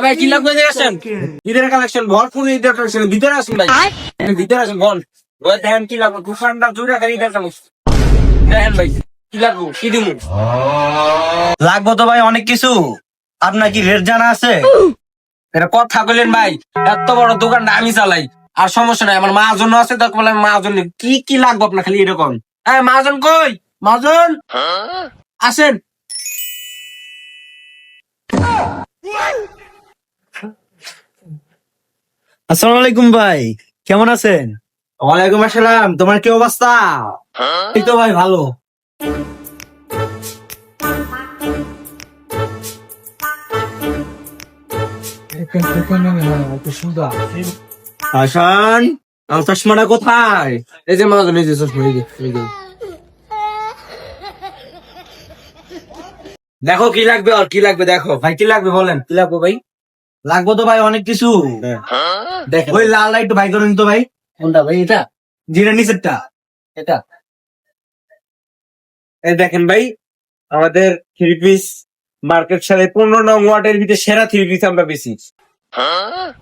ভাই কি লাগবে আসেন, ঈদের কালেকশন ভরপুর, ঈদের কালেকশন ভিতরে আসুন ভাই, ভিতরে আসুন বল দেখেন কি লাগবে, দোকানটা জুড়ে খালি ঈদের কালেকশন দেখেন ভাই কি লাগবে, কি দিব লাগবো তো ভাই অনেক কিছু। আপনার কি রেট জানা আছে? এটা কথা বললেন ভাই, এত বড় দোকানটা আমি চালাই, আর সমস্যা নাই, আমার মাজন আছে, তখন বলে মাজন কি কি লাগবে আপনার, খালি এরকম। হ্যাঁ মাজন কই, মাজন আসেন। আসসালামু আলাইকুম ভাই, কেমন আছেন? ওয়ালাইকুম আসসালাম, তোমার কি অবস্থা? এই তো ভাই ভালো। হাসান, আমার চশমাটা কোথায়? এই যে মাজন, এই যে চশমা, এই যে, এই যে। দেখো কি লাগবে, আর কি লাগবে দেখো ভাই, কি লাগবে বলেন, কি লাগবে ভাই? লাগবো তো ভাই অনেক কিছু। দেখেন ওই লাল লাইট ভাই করেন তো ভাই, কোনটা ভাই, এটা যেটা নিচেরটা। এটা এই দেখেন ভাই, আমাদের থ্রি পিস মার্কেট সালে 15 নং ওয়ার্ডের ভিতরে সেরা থ্রি পিস আমরা বেশি।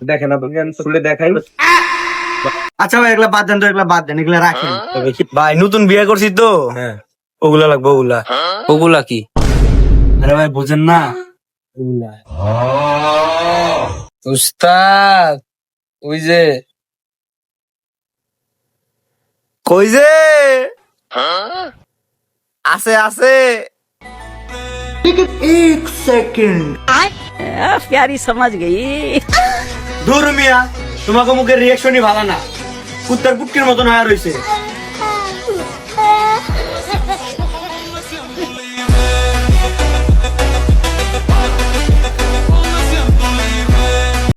দেখেন আপনি খুলে দেখাই। আচ্ছা ভাই এগুলা বাদ দেন তো, এগুলা বাদ দেন, এগুলা রাখেন। ভাই নতুন বিয়ে করছি তো, হ্যাঁ ওগুলা লাগবে, ওগুলা। ওগুলা কি? আরে ভাই বোঝেন না? ওগুলা উস্তাদ, ওই যে কই যে আছে আছে। এক সেকেন্ড। प्यारी समझ गई। দূর মিয়া, তোমাকে মুখের রিয়াকশনই ভালো না, কুত্তার পুটকির মতন হয়ে রয়েছে।